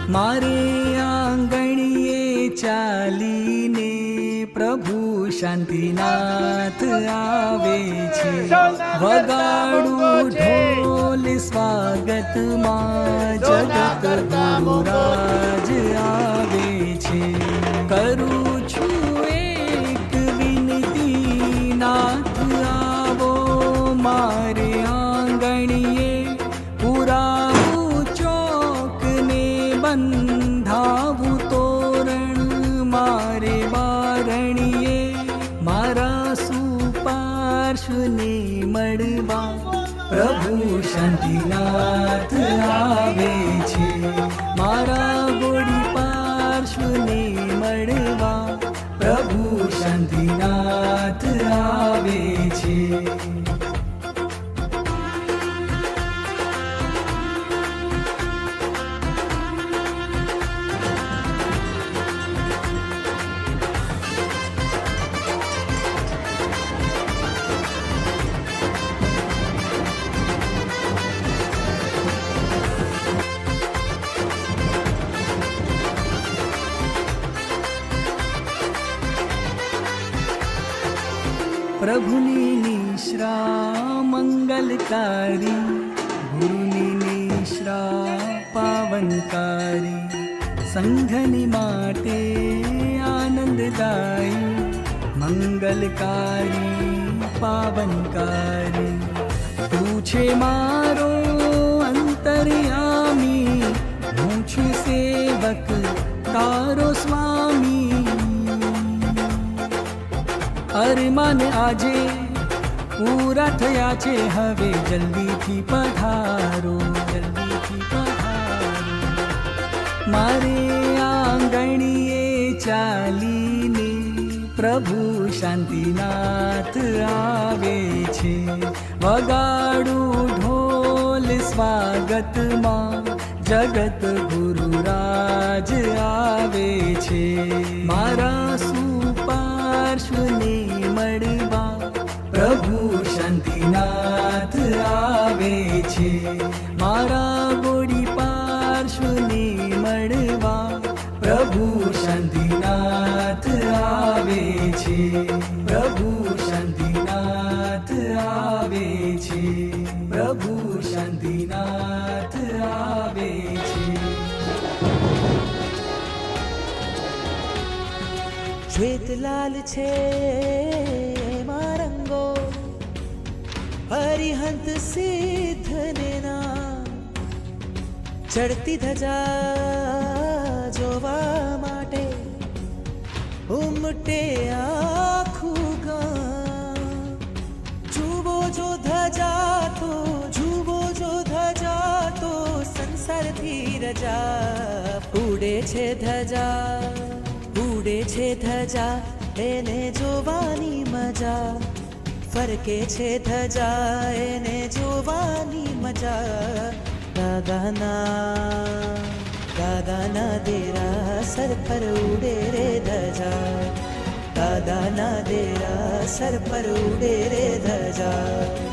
મારે આંગણીએ ચાલીને પ્રભુ શાંતિનાથ આવે છે. વગાડું ઢોલ સ્વાગતમાં જગત ગુરુરાજ આવે છે. કરું છું એક વિનતી, નાથ આવો મારે આંગણીએ. પુરાવું ચોકને બંધાવું તોરણ મારે બારણીએ. મારા સુપાર્શ્વને મળવા પ્રભુ શાંતિનાથ આવે છે. મારા ગોળી પાર્શ્વને મળવા પ્રભુ શાંતિનાથ આવે છે. પ્રભુની નિશ્રા મંગલકારી, ગુરુની નિશ્રા પાવનકારી. સંઘની માટે આનંદદાયી, મંગલકારી પાવનકારી. તું છે મારો અંતર્યામી, હું છું સેવક તારો સ્વામી. અરમાન આજે પૂરા થયા છે, હવે જલ્દીથી પધારો, જલ્દીથી પધારો. મારે આંગણીએ ચાલીને પ્રભુ શાંતિનાથ આવે છે. વગાડું ઢોલ સ્વાગતમાં જગત ગુરુરાજ આવે છે. મારા સુપાર્શ્વને મળવા પ્રભુ શાંતિનાથ આવે છે. મારા ગોળી પાર્શ્વને મળવા પ્રભુ શાંતિનાથ આવે છે. પ્રભુ શાંતિનાથ આવે છે. પ્રભુ શાંતિનાથ આવે છે. શ્વેતલાલ છે મારંગો, હરિહંત સિદ્ધને નામ. ચડતી ધજા જોવા માટે ઉમટે આખું ગામ. જુઓ જો ધજા તો, જુઓ જો ધજા તો સંસારથી રજા. ઉડે છે ધજા, ઉડે છે ધજા એને જોવાની મજા. ફરકે છે ધજા એને જોવાની મજા. દાદાના દેરા સર પર ઉડે રે ધજા. દાદાના દેરા સર પર ઉડે રે ધજા.